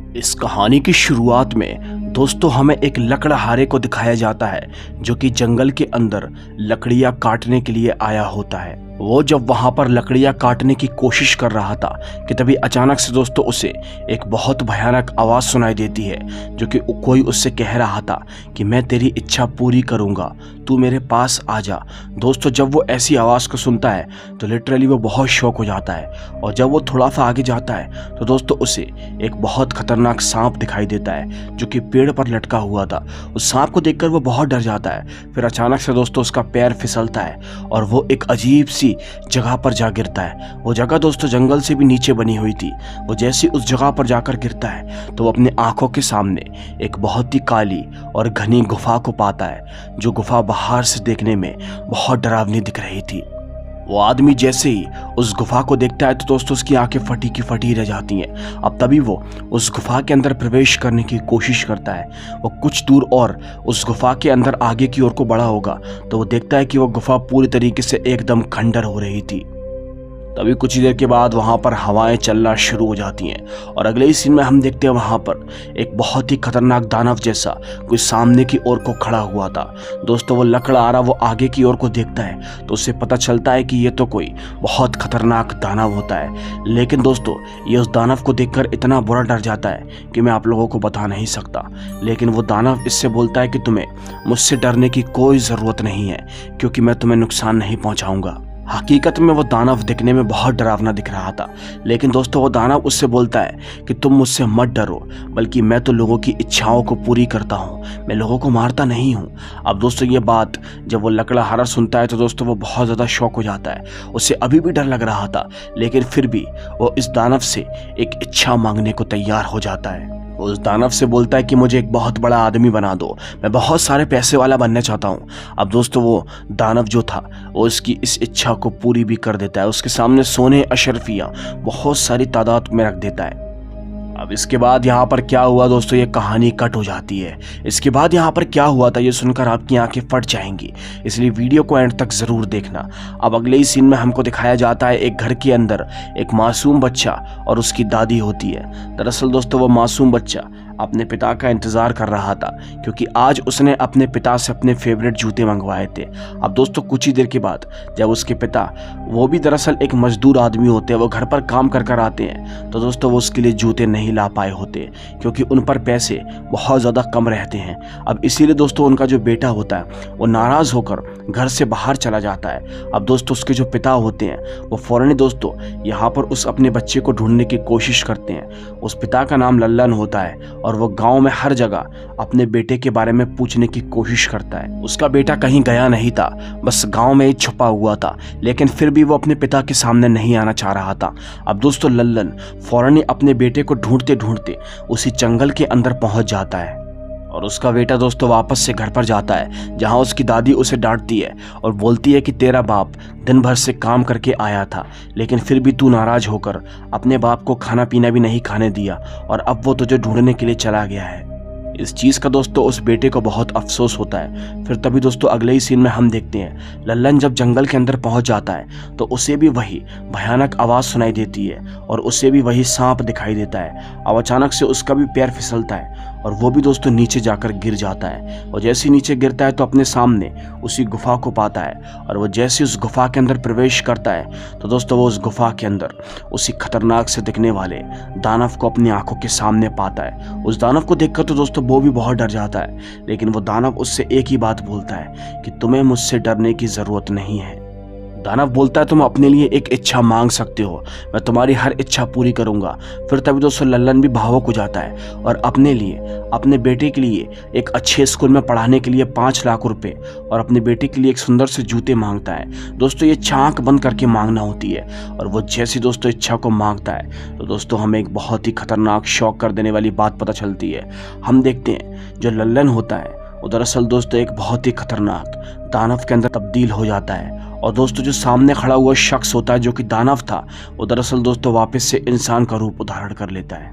इस कहानी की शुरुआत में दोस्तों हमें एक लकड़हारे को दिखाया जाता है जो कि जंगल के अंदर लकड़ियां काटने के लिए आया होता है। वो जब वहां पर लकड़ियां काटने की कोशिश कर रहा था कि तभी अचानक से दोस्तों उसे एक बहुत भयानक आवाज सुनाई देती है जो कि कोई उससे कह रहा था कि मैं तेरी इच्छा पूरी करूंगा, तू मेरे पास आ जा। दोस्तों जब वो ऐसी आवाज को सुनता है तो लिटरली वो बहुत शॉक हो जाता है और जब वो थोड़ा सा आगे जाता है तो दोस्तों उसे एक बहुत खतरनाक सांप दिखाई देता है जो कि पेड़ पर लटका हुआ था। उस सांप को देखकर वो बहुत डर जाता है। फिर अचानक से दोस्तों उसका पैर फिसलता है और वो एक अजीब सी जगह पर जा गिरता है। वो जगह दोस्तों जंगल से भी नीचे बनी हुई थी। वो जैसे उस जगह पर जाकर गिरता है तो वो अपने आंखों के सामने एक बहुत ही काली और घनी गुफा को पाता है जो गुफा बाहर से देखने में बहुत डरावनी दिख रही थी। वो आदमी जैसे ही उस गुफा को देखता है तो दोस्तों उसकी आंखें फटी की फटी रह जाती हैं। अब तभी वो उस गुफा के अंदर प्रवेश करने की कोशिश करता है। वो कुछ दूर और उस गुफा के अंदर आगे की ओर को बढ़ा होगा तो वो देखता है कि वो गुफा पूरी तरीके से एकदम खंडर हो रही थी। तभी कुछ ही देर के बाद वहां पर हवाएं चलना शुरू हो जाती हैं और अगले ही सीन में हम देखते हैं वहां पर एक बहुत ही खतरनाक दानव जैसा कोई सामने की ओर को खड़ा हुआ था। दोस्तों वो लकड़हारा वो आगे की ओर को देखता है तो उसे पता चलता है कि ये तो कोई बहुत खतरनाक दानव होता है। लेकिन दोस्तों ये उस दानव को देखकर इतना बुरा डर जाता है कि मैं आप लोगों को बता नहीं सकता। लेकिन वो दानव इससे बोलता है कि तुम्हें मुझसे डरने की कोई ज़रूरत नहीं है क्योंकि मैं तुम्हें नुकसान नहीं पहुंचाऊंगा। हकीकत में वो दानव दिखने में बहुत डरावना दिख रहा था। लेकिन दोस्तों वो दानव उससे बोलता है कि तुम मुझसे मत डरो, बल्कि मैं तो लोगों की इच्छाओं को पूरी करता हूँ, मैं लोगों को मारता नहीं हूँ। अब दोस्तों ये बात जब वो लकड़हारा सुनता है तो दोस्तों वो बहुत ज़्यादा शॉक हो जाता है। उसे अभी भी डर लग रहा था लेकिन फिर भी वो इस दानव से एक इच्छा मांगने को तैयार हो जाता है। वो उस दानव से बोलता है कि मुझे एक बहुत बड़ा आदमी बना दो, मैं बहुत सारे पैसे वाला बनना चाहता हूँ। अब दोस्तों वो दानव जो था वो उसकी इस इच्छा को पूरी भी कर देता है। उसके सामने सोने अशरफियाँ बहुत सारी तादाद में रख देता है। अब इसके बाद यहाँ पर क्या हुआ दोस्तों, ये कहानी कट हो जाती है। इसके बाद यहाँ पर क्या हुआ था ये सुनकर आपकी आंखें फट जाएंगी, इसलिए वीडियो को एंड तक ज़रूर देखना। अब अगले ही सीन में हमको दिखाया जाता है एक घर के अंदर एक मासूम बच्चा और उसकी दादी होती है। दरअसल दोस्तों वो मासूम बच्चा अपने पिता का इंतज़ार कर रहा था क्योंकि आज उसने अपने पिता से अपने फेवरेट जूते मंगवाए थे। अब दोस्तों कुछ ही देर के बाद जब उसके पिता, वो भी दरअसल एक मजदूर आदमी होते हैं, वो घर पर काम कर कर आते हैं, तो दोस्तों वो उसके लिए जूते नहीं ला पाए होते क्योंकि उन पर पैसे बहुत ज़्यादा कम रहते हैं। अब इसीलिए दोस्तों उनका जो बेटा होता है वो नाराज़ होकर घर से बाहर चला जाता है। अब दोस्तों उसके जो पिता होते हैं वो फ़ौरन दोस्तों यहाँ पर उस अपने बच्चे को ढूंढने की कोशिश करते हैं। उस पिता का नाम लल्लन होता है और वो गांव में हर जगह अपने बेटे के बारे में पूछने की कोशिश करता है। उसका बेटा कहीं गया नहीं था, बस गांव में ही छुपा हुआ था, लेकिन फिर भी वो अपने पिता के सामने नहीं आना चाह रहा था। अब दोस्तों लल्लन फौरन ही अपने बेटे को ढूंढते ढूंढते उसी जंगल के अंदर पहुंच जाता है और उसका बेटा दोस्तों वापस से घर पर जाता है जहां उसकी दादी उसे डांटती है और बोलती है कि तेरा बाप दिन भर से काम करके आया था लेकिन फिर भी तू नाराज होकर अपने बाप को खाना पीना भी नहीं खाने दिया और अब वो तुझे ढूंढने के लिए चला गया है। इस चीज़ का दोस्तों उस बेटे को बहुत अफसोस होता है। फिर तभी दोस्तों अगले ही सीन में हम देखते हैं लल्लन जब जंगल के अंदर पहुंच जाता है तो उसे भी वही भयानक आवाज़ सुनाई देती है और उसे भी वही सांप दिखाई देता है। अब अचानक से उसका भी पैर फिसलता है और वो भी दोस्तों नीचे जाकर गिर जाता है और जैसे ही नीचे गिरता है तो अपने सामने उसी गुफा को पाता है और वो जैसे उस गुफा के अंदर प्रवेश करता है तो दोस्तों वो उस गुफा के अंदर उसी खतरनाक से दिखने वाले दानव को अपनी आंखों के सामने पाता है। उस दानव को देखकर तो दोस्तों वो भी बहुत डर जाता है, लेकिन वो दानव उससे एक ही बात बोलता है कि तुम्हें मुझसे डरने की ज़रूरत नहीं है। दानव बोलता है तुम अपने लिए एक इच्छा मांग सकते हो, मैं तुम्हारी हर इच्छा पूरी करूंगा। फिर तभी दोस्तों लल्लन भी भावुक हो जाता है और अपने लिए, अपने बेटे के लिए एक अच्छे स्कूल में पढ़ाने के लिए 5 लाख रुपए और अपने बेटे के लिए एक सुंदर से जूते मांगता है। दोस्तों ये आंख बंद करके मांगना होती है और वो जैसी दोस्तों इच्छा को मांगता है तो दोस्तों हमें एक बहुत ही खतरनाक शॉक कर देने वाली बात पता चलती है। हम देखते हैं जो लल्लन होता है वो दरअसल दोस्तों एक बहुत ही खतरनाक दानव के अंदर तब्दील हो जाता है और दोस्तों जो सामने खड़ा हुआ शख्स होता है जो कि दानव था वो दरअसल दोस्तों वापस से इंसान का रूप धारण कर लेता है।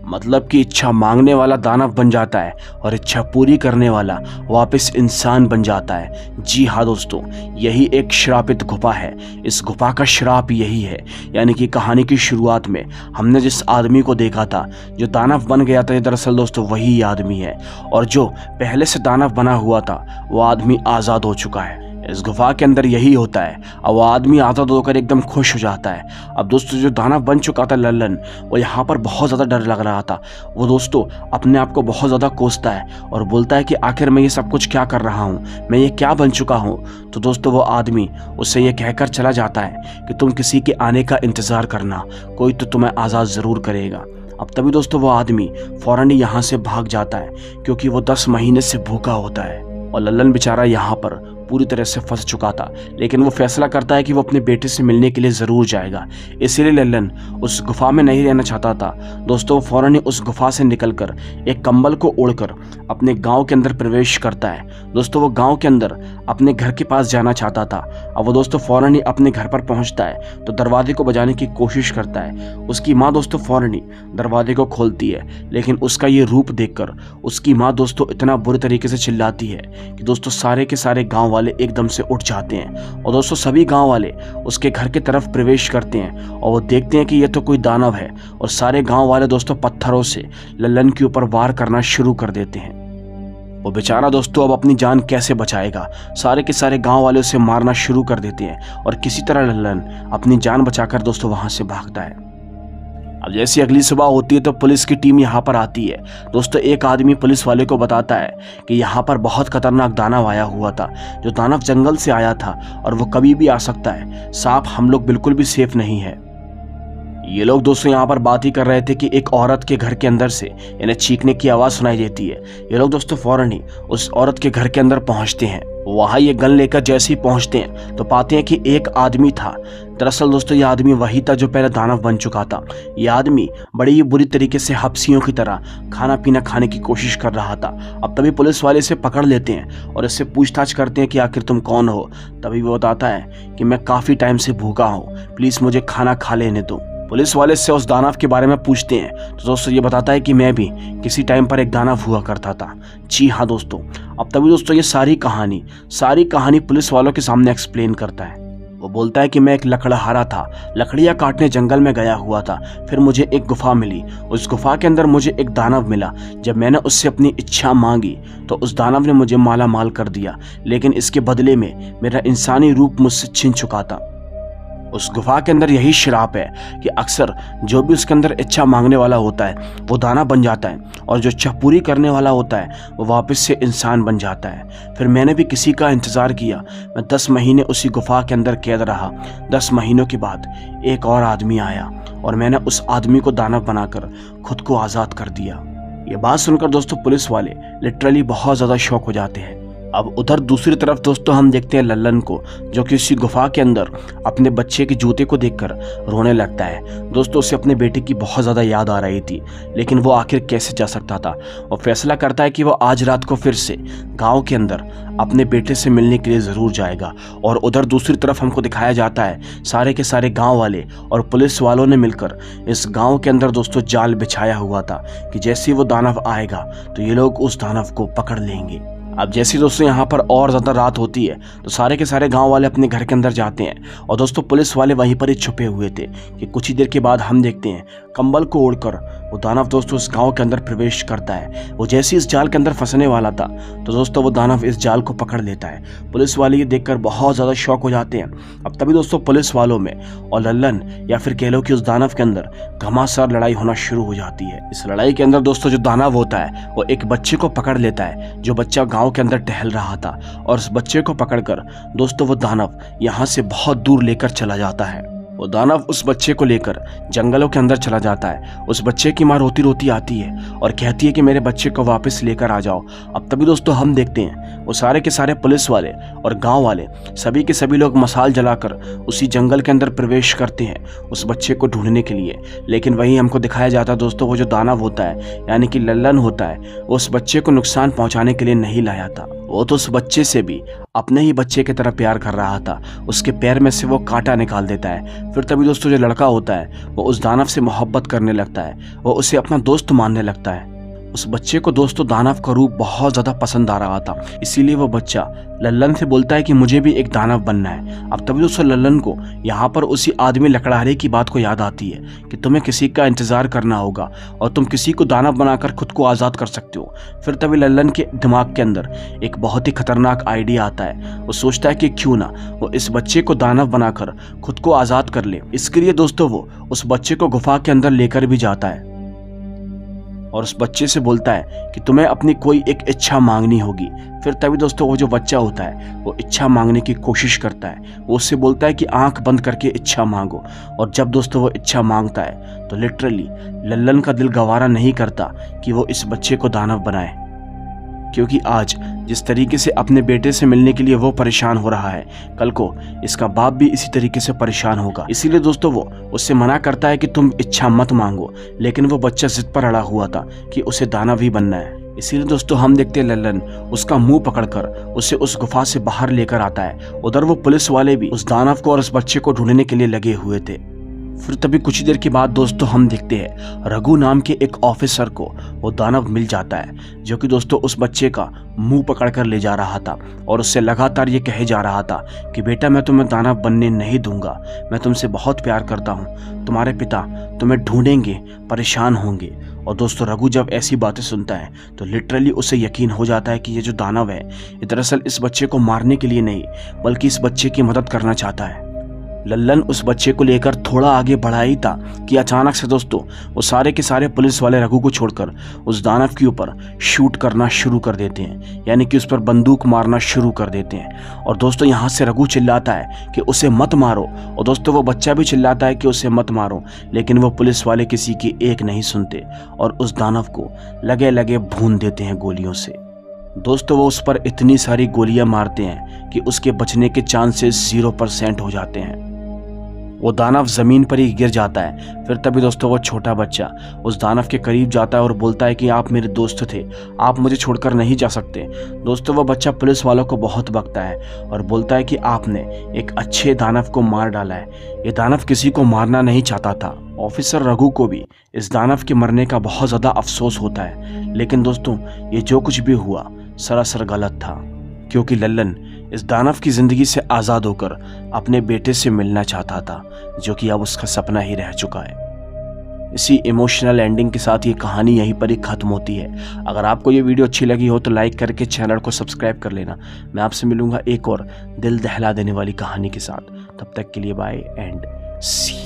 मतलब कि इच्छा मांगने वाला दानव बन जाता है और इच्छा पूरी करने वाला वापस इंसान बन जाता है। जी हाँ दोस्तों, यही एक श्रापित गुफा है। इस गुफा का श्राप यही है, यानी कि कहानी की शुरुआत में हमने जिस आदमी को देखा था जो दानव बन गया था, दरअसल दोस्तों वही आदमी है, और जो पहले से दानव बना हुआ था वो आदमी आज़ाद हो चुका है। इस गुफा के अंदर यही होता है। अब वो आदमी आज़ाद होकर एकदम खुश हो जाता है। अब दोस्तों जो दानव बन चुका था लल्लन, वो यहाँ पर बहुत ज़्यादा डर लग रहा था। वो दोस्तों अपने आप को बहुत ज़्यादा कोसता है और बोलता है कि आखिर मैं ये सब कुछ क्या कर रहा हूँ, मैं ये क्या बन चुका हूँ। तो दोस्तों वो आदमी उससे ये कहकर चला जाता है कि तुम किसी के आने का इंतज़ार करना, कोई तो तुम्हें आज़ाद ज़रूर करेगा। अब तभी दोस्तों वो आदमी फौरन ही यहाँ से भाग जाता है, क्योंकि वो 10 महीने से भूखा होता है और लल्लन बेचारा यहाँ पर पूरी तरह से फंस चुका था। लेकिन वो फैसला करता है कि वो अपने बेटे से मिलने के लिए ज़रूर जाएगा। इसीलिए लल्लन उस गुफा में नहीं रहना चाहता था। दोस्तों वो फौरन ही उस गुफा से निकलकर एक कंबल को ओढ़कर अपने गांव के अंदर प्रवेश करता है। दोस्तों वो गांव के अंदर अपने घर के पास जाना चाहता था। अब वो दोस्तों फौरन ही अपने घर पर पहुंचता है तो दरवाजे को बजाने की कोशिश करता है। उसकी माँ दोस्तों फौरन ही दरवाजे को खोलती है, लेकिन उसका ये रूप देखकर उसकी माँ दोस्तों इतना बुरी तरीके से चिल्लाती है कि दोस्तों सारे के सारे गाँव वाले एकदम से उठ जाते हैं और दोस्तों सभी गांव वाले उसके घर की तरफ प्रवेश करते हैं और वो देखते हैं कि ये तो कोई दानव है, और सारे गांव वाले दोस्तों पत्थरों से लल्लन के ऊपर वार करना शुरू कर देते हैं। वो बेचारा दोस्तों अब अपनी जान कैसे बचाएगा। सारे के सारे गांव वाले उसे मारना शुरू कर देते हैं और किसी तरह लल्लन अपनी जान बचाकर दोस्तों वहां से भागता है। अब जैसी अगली सुबह होती है तो पुलिस की टीम यहाँ पर आती है। दोस्तों एक आदमी पुलिस वाले को बताता है कि यहाँ पर बहुत खतरनाक दानव आया हुआ था। जो दानव जंगल से आया था और वो कभी भी आ सकता है। साहब हम लोग बिल्कुल भी सेफ नहीं है। ये लोग दोस्तों यहाँ पर बात ही कर रहे थे कि एक औरत के घर के अंदर से इन्हें चीखने की आवाज़ सुनाई देती है। ये लोग दोस्तों फौरन ही उस औरत के घर के अंदर पहुँचते हैं। वहाँ ये गन लेकर जैसे ही पहुँचते हैं तो पाते हैं कि एक आदमी था। दरअसल दोस्तों ये आदमी वही था जो पहले दानव बन चुका था। ये आदमी बड़ी ही बुरी तरीके से हबसियों की तरह खाना पीना खाने की कोशिश कर रहा था। अब तभी पुलिस वाले इसे पकड़ लेते हैं और इससे पूछताछ करते हैं कि आखिर तुम कौन हो। तभी वो बताता है कि मैं काफ़ी टाइम से भूखा हूँ, प्लीज़ मुझे खाना खा लेने दो। पुलिस वाले से उस दानव के बारे में पूछते हैं तो दोस्तों ये बताता है कि मैं भी किसी टाइम पर एक दानव हुआ करता था। जी हाँ दोस्तों, अब तभी दोस्तों ये सारी कहानी पुलिस वालों के सामने एक्सप्लेन करता है। वो बोलता है कि मैं एक लकड़हारा था, लकड़ियाँ काटने जंगल में गया हुआ था। फिर मुझे एक गुफा मिली, उस गुफा के अंदर मुझे एक दानव मिला। जब मैंने उससे अपनी इच्छा मांगी तो उस दानव ने मुझे माला माल कर दिया, लेकिन इसके बदले में मेरा इंसानी रूप मुझसे छिन चुका था। उस गुफा के अंदर यही श्राप है कि अक्सर जो भी उसके अंदर इच्छा मांगने वाला होता है वो दाना बन जाता है, और जो इच्छा पूरी करने वाला होता है वो वापस से इंसान बन जाता है। फिर मैंने भी किसी का इंतज़ार किया। मैं 10 महीने उसी गुफा के अंदर कैद रहा। 10 महीनों के बाद एक और आदमी आया और मैंने उस आदमी को दानव बनाकर खुद को आज़ाद कर दिया। ये बात सुनकर दोस्तों पुलिस वाले लिटरली बहुत ज़्यादा शॉक हो जाते हैं। अब उधर दूसरी तरफ दोस्तों हम देखते हैं लल्लन को, जो कि उसी गुफा के अंदर अपने बच्चे के जूते को देखकर रोने लगता है। दोस्तों उसे अपने बेटे की बहुत ज़्यादा याद आ रही थी, लेकिन वो आखिर कैसे जा सकता था। वो फैसला करता है कि वो आज रात को फिर से गांव के अंदर अपने बेटे से मिलने के लिए ज़रूर जाएगा। और उधर दूसरी तरफ हमको दिखाया जाता है सारे के सारे गाँव वाले और पुलिस वालों ने मिलकर इस गाँव के अंदर दोस्तों जाल बिछाया हुआ था कि जैसे ही वो दानव आएगा तो ये लोग उस दानव को पकड़ लेंगे। अब जैसे दोस्तों यहाँ पर और ज़्यादा रात होती है तो सारे के सारे गांव वाले अपने घर के अंदर जाते हैं, और दोस्तों पुलिस वाले वहीं पर ही छुपे हुए थे कि कुछ ही देर के बाद हम देखते हैं कंबल को ओढ़कर वो दानव दोस्तों इस गांव के अंदर प्रवेश करता है। वो जैसे इस जाल के अंदर फंसने वाला था तो दोस्तों वो दानव इस जाल को पकड़ लेता है। पुलिस वाले ये देखकर बहुत ज़्यादा शॉक हो जाते हैं। अब तभी दोस्तों पुलिस वालों में और लल्लन या फिर कह लो कि उस दानव के अंदर घमासान लड़ाई होना शुरू हो जाती है। इस लड़ाई के अंदर दोस्तों जो दानव होता है वो एक बच्चे को पकड़ लेता है, जो बच्चा गाँव के अंदर टहल रहा था, और उस बच्चे को पकड़कर दोस्तों वो दानव यहाँ से बहुत दूर लेकर चला जाता है। वो दानव उस बच्चे को लेकर जंगलों के अंदर चला जाता है। उस बच्चे की माँ रोती रोती आती है और कहती है कि मेरे बच्चे को वापस लेकर आ जाओ। अब तभी दोस्तों हम देखते हैं वो सारे के सारे पुलिस वाले और गांव वाले सभी के सभी लोग मसाल जलाकर उसी जंगल के अंदर प्रवेश करते हैं उस बच्चे को ढूंढने के लिए। लेकिन वहीं हमको दिखाया जाता है दोस्तों वो जो दानव होता है यानी कि लल्लन होता है, वो उस बच्चे को नुकसान पहुंचाने के लिए नहीं लाया था। वो तो उस बच्चे से भी अपने ही बच्चे की तरह प्यार कर रहा था, उसके पैर में से वो कांटा निकाल देता है। फिर तभी दोस्तों जो लड़का होता है वो उस दानव से मोहब्बत करने लगता है, वो उसे अपना दोस्त मानने लगता है। उस बच्चे को दोस्तों दानव का रूप बहुत ज़्यादा पसंद आ रहा था, इसीलिए वो बच्चा लल्लन से बोलता है कि मुझे भी एक दानव बनना है। अब तभी दोस्तों लल्लन को यहाँ पर उसी आदमी लकड़हारे की बात को याद आती है कि तुम्हें किसी का इंतज़ार करना होगा और तुम किसी को दानव बनाकर खुद को आज़ाद कर सकते हो। फिर तभी लल्लन के दिमाग के अंदर एक बहुत ही खतरनाक आइडिया आता है। वो सोचता है कि क्यों ना वो इस बच्चे को दानव बनाकर खुद को आज़ाद कर ले। इसके लिए दोस्तों वो उस बच्चे को गुफा के अंदर लेकर भी जाता है और उस बच्चे से बोलता है कि तुम्हें अपनी कोई एक इच्छा मांगनी होगी। फिर तभी दोस्तों वो जो बच्चा होता है वो इच्छा मांगने की कोशिश करता है। वो उससे बोलता है कि आंख बंद करके इच्छा मांगो। और जब दोस्तों वो इच्छा मांगता है तो लिटरली लल्लन का दिल गवारा नहीं करता कि वो इस बच्चे को दानव बनाए, क्योंकि आज जिस तरीके से अपने बेटे से मिलने के लिए वो परेशान हो रहा है, कल को इसका बाप भी इसी तरीके से परेशान होगा। इसीलिए दोस्तों वो उससे मना करता है कि तुम इच्छा मत मांगो, लेकिन वो बच्चा जिद पर अड़ा हुआ था कि उसे दानव ही बनना है। इसीलिए दोस्तों हम देखते हैं लल्लन उसका मुंह पकड़कर उसे उस गुफा से बाहर लेकर आता है। उधर वो पुलिस वाले भी उस दानव को और उस बच्चे को ढूंढने के लिए लगे हुए थे। फिर तभी कुछ देर के बाद दोस्तों हम देखते हैं रघु नाम के एक ऑफिसर को वो दानव मिल जाता है, जो कि दोस्तों उस बच्चे का मुंह पकड़कर ले जा रहा था और उससे लगातार ये कहे जा रहा था कि बेटा मैं तुम्हें दानव बनने नहीं दूंगा, मैं तुमसे बहुत प्यार करता हूँ, तुम्हारे पिता तुम्हें ढूंढेंगे, परेशान होंगे। और दोस्तों रघु जब ऐसी बातें सुनता है तो लिटरली उसे यकीन हो जाता है कि ये जो दानव है ये दरअसल इस बच्चे को मारने के लिए नहीं बल्कि इस बच्चे की मदद करना चाहता है। लल्लन उस बच्चे को लेकर थोड़ा आगे बढ़ा ही था कि अचानक से दोस्तों वो सारे के सारे पुलिस वाले रघु को छोड़कर उस दानव के ऊपर शूट करना शुरू कर देते हैं, यानी कि उस पर बंदूक मारना शुरू कर देते हैं। और दोस्तों यहाँ से रघु चिल्लाता है कि उसे मत मारो, और दोस्तों वो बच्चा भी चिल्लाता है कि उसे मत मारो, लेकिन वो पुलिस वाले किसी की एक नहीं सुनते और उस दानव को लगे लगे भून देते हैं गोलियों से। दोस्तों वो उस पर इतनी सारी गोलियां मारते हैं कि उसके बचने के चांसेस 0% हो जाते हैं। वो दानव जमीन पर ही गिर जाता है। फिर तभी दोस्तों वो छोटा बच्चा उस दानव के करीब जाता है और बोलता है कि आप मेरे दोस्त थे, आप मुझे छोड़कर नहीं जा सकते। दोस्तों वो बच्चा पुलिस वालों को बहुत बकता है और बोलता है कि आपने एक अच्छे दानव को मार डाला है, ये दानव किसी को मारना नहीं चाहता था। ऑफिसर रघु को भी इस दानव के मरने का बहुत ज़्यादा अफसोस होता है, लेकिन दोस्तों ये जो कुछ भी हुआ सरासर गलत था, क्योंकि लल्लन इस दानव की ज़िंदगी से आज़ाद होकर अपने बेटे से मिलना चाहता था, जो कि अब उसका सपना ही रह चुका है। इसी इमोशनल एंडिंग के साथ ये कहानी यहीं पर ही ख़त्म होती है। अगर आपको ये वीडियो अच्छी लगी हो तो लाइक करके चैनल को सब्सक्राइब कर लेना। मैं आपसे मिलूंगा एक और दिल दहला देने वाली कहानी के साथ। तब तक के लिए बाय एंड सी।